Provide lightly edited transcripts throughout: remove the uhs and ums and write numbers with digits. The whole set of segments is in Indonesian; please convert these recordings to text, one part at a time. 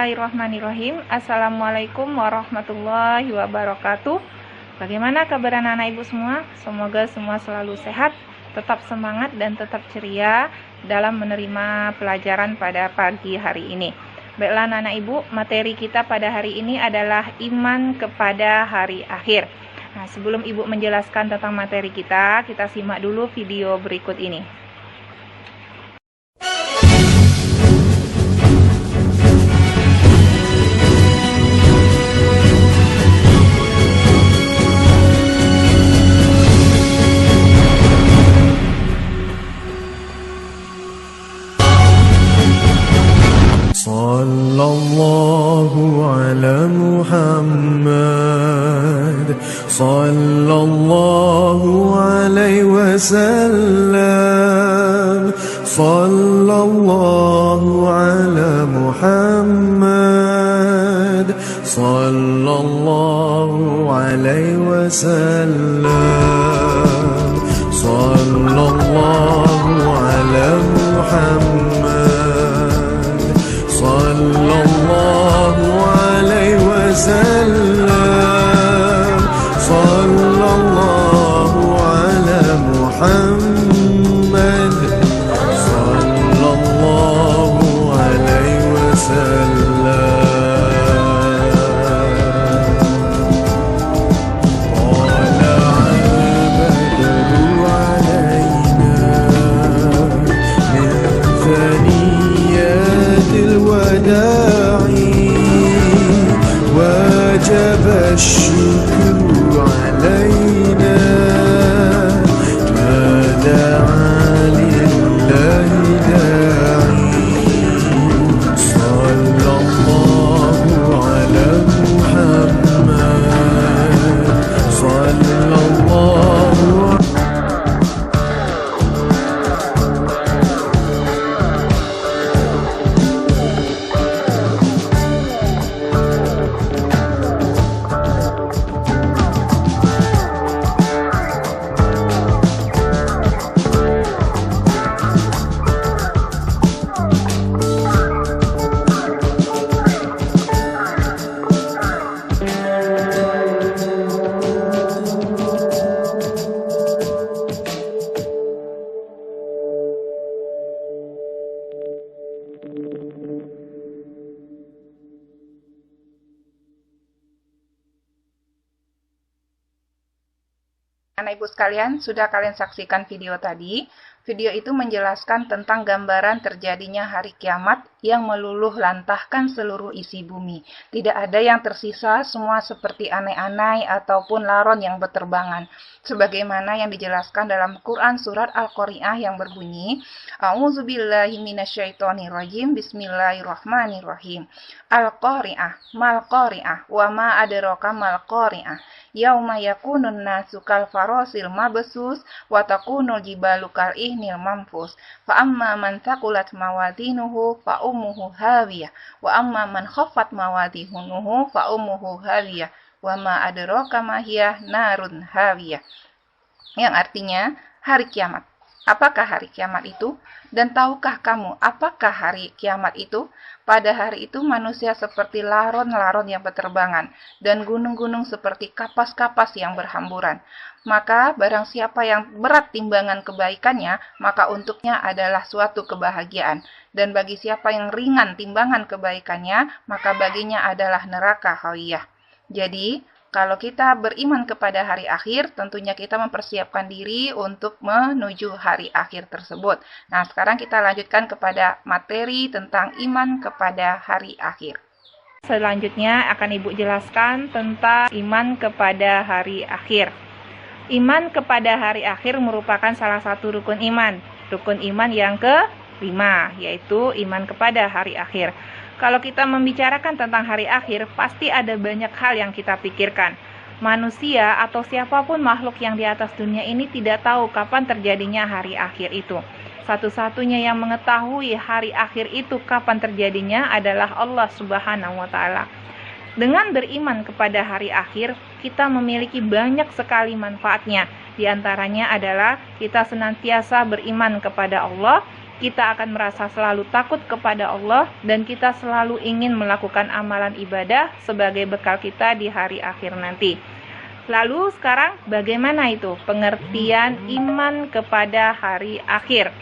Bismillahirrahmanirrahim. Assalamualaikum warahmatullahi wabarakatuh. Bagaimana kabar anak-anak ibu semua? Semoga semua selalu sehat, tetap semangat dan tetap ceria dalam menerima pelajaran pada pagi hari ini. Baiklah anak-anak ibu, materi kita pada hari ini adalah iman kepada hari akhir. Nah, sebelum ibu menjelaskan tentang materi kita simak dulu video berikut ini. Sallallahu ala Muhammad Sallallahu alaihi wasallam Sallallahu ala Muhammad Sallallahu alaihi wasallam Sallallahu ala Muhammad Sallallahu alaihi wasallam Sallallahu ala Muhammad Sallallahu alaihi wasallam وجب الشكر علينا ما دعا لله داعي صلى الله على محمد صلى الله Anak ibu sekalian, sudah kalian saksikan video tadi. Video itu menjelaskan tentang gambaran terjadinya hari kiamat yang meluluh lantahkan seluruh isi bumi. Tidak ada yang tersisa, semua seperti aneh-aneh ataupun laron yang berterbangan. Sebagaimana yang dijelaskan dalam Quran surat Al-Qari'ah yang berbunyi, A'udzubillahi minasyaitonirrajim, Bismillahirrahmanirrahim. Al-Qari'ah, mal-Qari'ah, wa ma adraka mal-Qari'ah. Yauma yakunun nasu kal farasil mabsus wa takunul jibalu kal ihnil manfus fa amma man thaqulat mawazinuhu fa ummuhu hawiyah wa amma man khaffat mawazinuhu fa ummuhu hawiyah wa ma adraka ma hiya narun hawiyah, yang artinya hari kiamat. Apakah hari kiamat itu? Dan tahukah kamu apakah hari kiamat itu? Pada hari itu manusia seperti laron-laron yang berterbangan, dan gunung-gunung seperti kapas-kapas yang berhamburan. Maka barang siapa yang berat timbangan kebaikannya, maka untuknya adalah suatu kebahagiaan. Dan bagi siapa yang ringan timbangan kebaikannya, maka baginya adalah neraka hawiyah. Jadi, kalau kita beriman kepada hari akhir, tentunya kita mempersiapkan diri untuk menuju hari akhir tersebut. Nah, sekarang kita lanjutkan kepada materi tentang iman kepada hari akhir. Selanjutnya akan Ibu jelaskan tentang iman kepada hari akhir. Iman kepada hari akhir merupakan salah satu rukun iman. Rukun iman yang kelima, yaitu iman kepada hari akhir. Kalau kita membicarakan tentang hari akhir, pasti ada banyak hal yang kita pikirkan. Manusia atau siapapun makhluk yang di atas dunia ini tidak tahu kapan terjadinya hari akhir itu. Satu-satunya yang mengetahui hari akhir itu kapan terjadinya adalah Allah Subhanahu wa Ta'ala. Dengan beriman kepada hari akhir, kita memiliki banyak sekali manfaatnya. Di antaranya adalah kita senantiasa beriman kepada Allah kita akan merasa selalu takut kepada Allah dan kita selalu ingin melakukan amalan ibadah sebagai bekal kita di hari akhir nanti. Lalu sekarang bagaimana itu pengertian iman kepada hari akhir?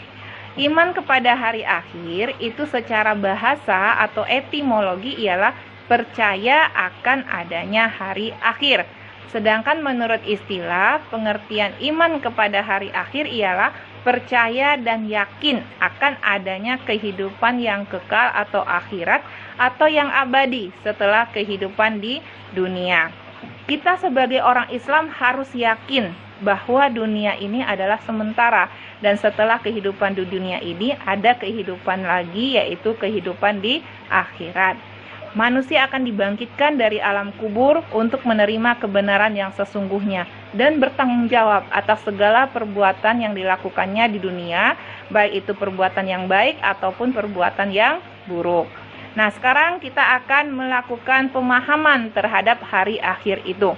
Iman kepada hari akhir itu secara bahasa atau etimologi ialah percaya akan adanya hari akhir. Sedangkan menurut istilah, pengertian iman kepada hari akhir ialah percaya dan yakin akan adanya kehidupan yang kekal atau akhirat atau yang abadi setelah kehidupan di dunia. Kita sebagai orang Islam harus yakin bahwa dunia ini adalah sementara dan setelah kehidupan di dunia ini ada kehidupan lagi, yaitu kehidupan di akhirat. Manusia akan dibangkitkan dari alam kubur untuk menerima kebenaran yang sesungguhnya dan bertanggung jawab atas segala perbuatan yang dilakukannya di dunia, baik itu perbuatan yang baik ataupun perbuatan yang buruk. Nah, sekarang kita akan melakukan pemahaman terhadap hari akhir itu.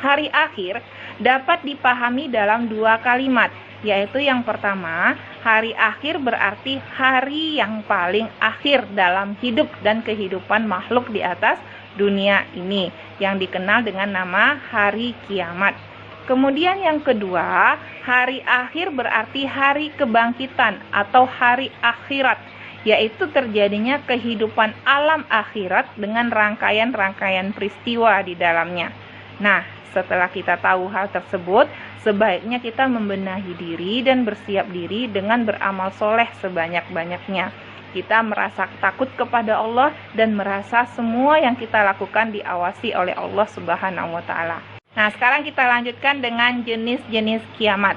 Hari akhir dapat dipahami dalam dua kalimat, yaitu yang pertama, hari akhir berarti hari yang paling akhir dalam hidup dan kehidupan makhluk di atas dunia ini, yang dikenal dengan nama hari kiamat. Kemudian yang kedua, hari akhir berarti hari kebangkitan atau hari akhirat, yaitu terjadinya kehidupan alam akhirat dengan rangkaian-rangkaian peristiwa di dalamnya. Nah, setelah kita tahu hal tersebut, sebaiknya kita membenahi diri dan bersiap diri dengan beramal soleh sebanyak-banyaknya. Kita merasa takut kepada Allah dan merasa semua yang kita lakukan diawasi oleh Allah Subhanahu wa Ta'ala. Nah, sekarang kita lanjutkan dengan jenis-jenis kiamat.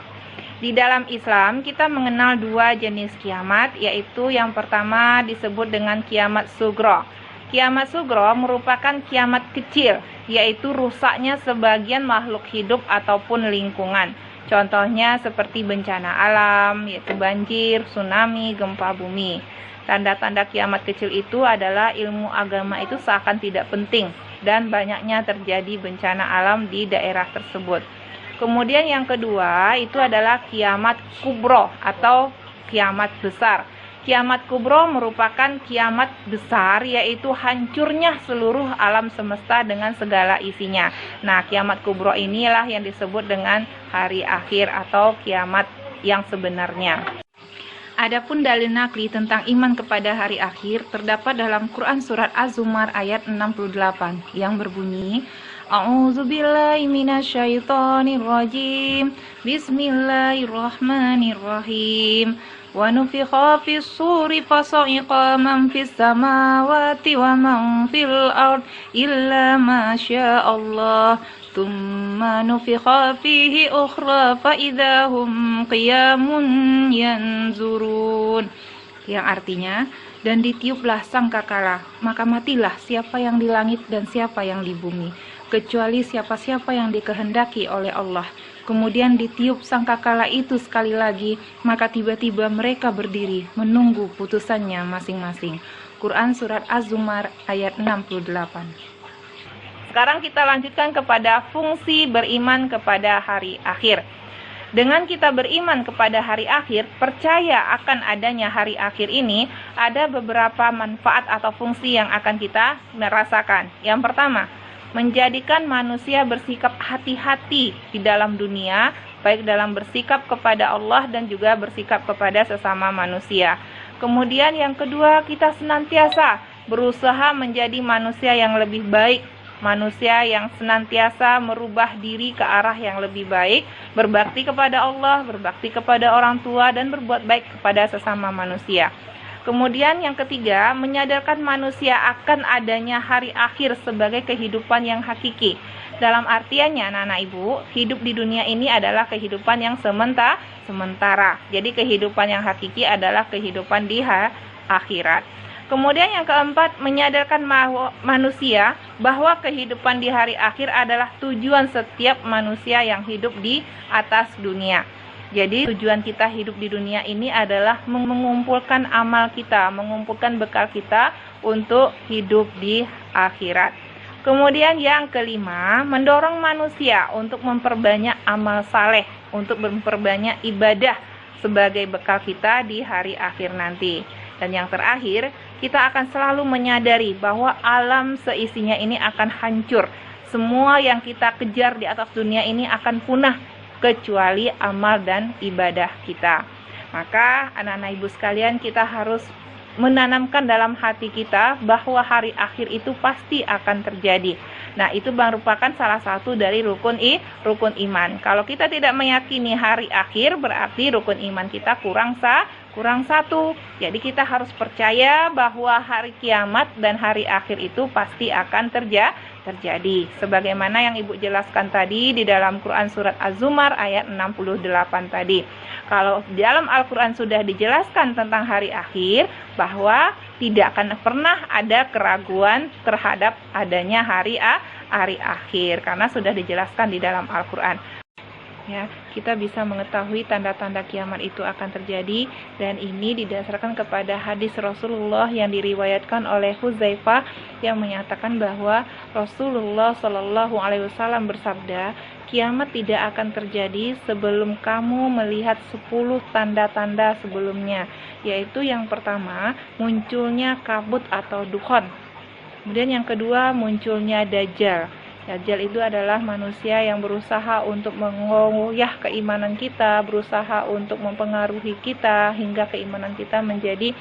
Di dalam Islam, kita mengenal dua jenis kiamat, yaitu yang pertama disebut dengan kiamat sugro. Kiamat sugro merupakan kiamat kecil, yaitu rusaknya sebagian makhluk hidup ataupun lingkungan. Contohnya seperti bencana alam, yaitu banjir, tsunami, gempa bumi. Tanda-tanda kiamat kecil itu adalah ilmu agama itu seakan tidak penting dan banyaknya terjadi bencana alam di daerah tersebut. Kemudian yang kedua itu adalah kiamat kubro atau kiamat besar. Kiamat kubro merupakan kiamat besar, yaitu hancurnya seluruh alam semesta dengan segala isinya. Nah, kiamat kubro inilah yang disebut dengan hari akhir atau kiamat yang sebenarnya. Adapun dalil nakli tentang iman kepada hari akhir terdapat dalam Quran surat Az-Zumar ayat 68 yang berbunyi, A'udzubillahi minasyaitonirrajim. Bismillahirrahmanirrahim. Wa nufikha fis suri fasa'iqa man fis samawati wa man fil ard illa ma syaa Allah. Tsumma nufikha fihi ukhra fa idahum qiyamun yanzurun. Yang artinya, dan ditiuplah sangkakala, maka matilah siapa yang di langit dan siapa yang di bumi, kecuali siapa-siapa yang dikehendaki oleh Allah. Kemudian ditiup sangkakala itu sekali lagi, maka tiba-tiba mereka berdiri menunggu putusannya masing-masing. Quran surat Az-Zumar ayat 68. Sekarang kita lanjutkan kepada fungsi beriman kepada hari akhir. Dengan kita beriman kepada hari akhir, percaya akan adanya hari akhir ini, ada beberapa manfaat atau fungsi yang akan kita merasakan. Yang pertama, menjadikan manusia bersikap hati-hati di dalam dunia, baik dalam bersikap kepada Allah dan juga bersikap kepada sesama manusia. Kemudian yang kedua, kita senantiasa berusaha menjadi manusia yang lebih baik, manusia yang senantiasa merubah diri ke arah yang lebih baik, berbakti kepada Allah, berbakti kepada orang tua, dan berbuat baik kepada sesama manusia. Kemudian yang ketiga, menyadarkan manusia akan adanya hari akhir sebagai kehidupan yang hakiki. Dalam artiannya, anak-anak ibu, hidup di dunia ini adalah kehidupan yang sementara. Jadi kehidupan yang hakiki adalah kehidupan di akhirat. Kemudian yang keempat, menyadarkan manusia bahwa kehidupan di hari akhir adalah tujuan setiap manusia yang hidup di atas dunia. Jadi tujuan kita hidup di dunia ini adalah mengumpulkan amal kita, mengumpulkan bekal kita untuk hidup di akhirat. Kemudian yang kelima, mendorong manusia untuk memperbanyak amal saleh, untuk memperbanyak ibadah sebagai bekal kita di hari akhir nanti. Dan yang terakhir, kita akan selalu menyadari bahwa alam seisinya ini akan hancur. Semua yang kita kejar di atas dunia ini akan punah, kecuali amal dan ibadah kita. Maka anak-anak ibu sekalian, kita harus menanamkan dalam hati kita bahwa hari akhir itu pasti akan terjadi. Nah, itu merupakan salah satu dari rukun iman. Kalau kita tidak meyakini hari akhir, berarti rukun iman kita kurang satu. Jadi kita harus percaya bahwa hari kiamat dan hari akhir itu pasti akan terjadi. Sebagaimana yang Ibu jelaskan tadi di dalam Quran surat Az-Zumar ayat 68 tadi. Kalau dalam Al-Quran sudah dijelaskan tentang hari akhir, bahwa tidak akan pernah ada keraguan terhadap adanya hari akhir, karena sudah dijelaskan di dalam Al-Quran. Ya, kita bisa mengetahui tanda-tanda kiamat itu akan terjadi, dan ini didasarkan kepada hadis Rasulullah yang diriwayatkan oleh Huzaifah yang menyatakan bahwa Rasulullah Shallallahu Alaihi Wasallam bersabda, kiamat tidak akan terjadi sebelum kamu melihat 10 tanda-tanda sebelumnya, yaitu yang pertama, munculnya kabut atau dukhon. Kemudian yang kedua, munculnya Dajjal. Dajjal itu adalah manusia yang berusaha untuk mengoyah keimanan kita, berusaha untuk mempengaruhi kita hingga keimanan kita menjadi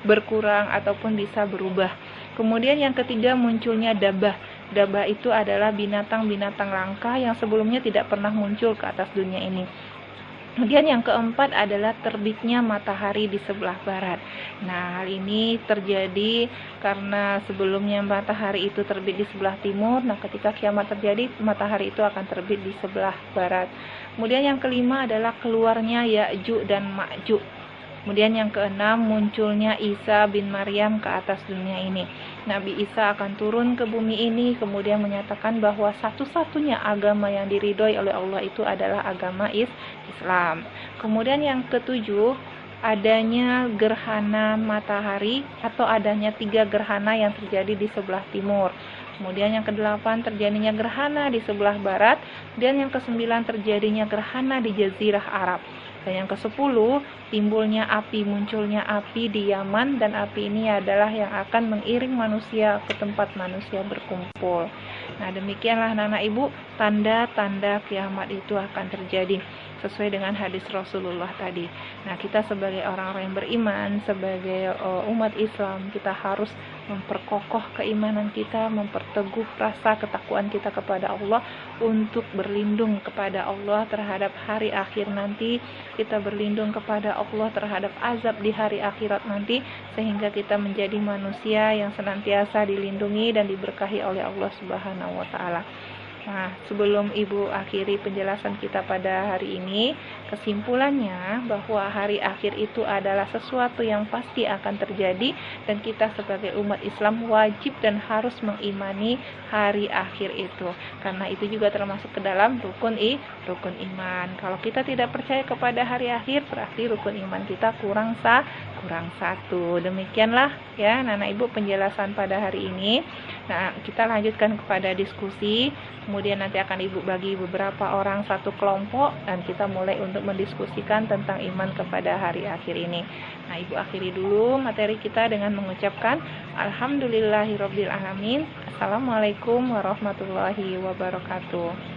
berkurang ataupun bisa berubah. Kemudian yang ketiga, munculnya Dabah. Dabah itu adalah binatang-binatang langka yang sebelumnya tidak pernah muncul ke atas dunia ini. Kemudian yang keempat adalah terbitnya matahari di sebelah barat. Nah, hal ini terjadi karena sebelumnya matahari itu terbit di sebelah timur. Nah, ketika kiamat terjadi, matahari itu akan terbit di sebelah barat. Kemudian yang kelima adalah keluarnya Ya'juj dan Ma'juj. Kemudian yang keenam, munculnya Isa bin Maryam ke atas dunia ini. Nabi Isa akan turun ke bumi ini, kemudian menyatakan bahwa satu-satunya agama yang diridhoi oleh Allah itu adalah agama Islam. Kemudian yang ketujuh, adanya gerhana matahari atau adanya 3 gerhana yang terjadi di sebelah timur. Kemudian yang kedelapan, terjadinya gerhana di sebelah barat. Dan yang kesembilan, terjadinya gerhana di Jazirah Arab. Dan yang ke-10, timbulnya api, munculnya api di Yaman, dan api ini adalah yang akan mengiring manusia ke tempat manusia berkumpul. Nah, demikianlah anak-anak ibu, tanda-tanda kiamat itu akan terjadi sesuai dengan hadis Rasulullah tadi. Nah, kita sebagai orang-orang yang beriman, sebagai umat Islam, kita harus memperkokoh keimanan kita, memperteguh rasa ketakwaan kita kepada Allah untuk berlindung kepada Allah terhadap hari akhir nanti. Kita berlindung kepada Allah terhadap azab di hari akhirat nanti, sehingga kita menjadi manusia yang senantiasa dilindungi dan diberkahi oleh Allah Subhanahu wa taala. Nah, sebelum Ibu akhiri penjelasan kita pada hari ini, kesimpulannya bahwa hari akhir itu adalah sesuatu yang pasti akan terjadi, dan kita sebagai umat Islam wajib dan harus mengimani hari akhir itu, karena itu juga termasuk ke dalam rukun iman. Kalau kita tidak percaya kepada hari akhir, berarti rukun iman kita kurang satu. Demikianlah ya anak-anak ibu penjelasan pada hari ini. Nah, kita lanjutkan kepada diskusi. Kemudian nanti akan ibu bagi beberapa orang satu kelompok, dan kita mulai untuk mendiskusikan tentang iman kepada hari akhir ini. Nah, ibu akhiri dulu materi kita dengan mengucapkan Alhamdulillahirabbil alamin. Assalamualaikum warahmatullahi wabarakatuh.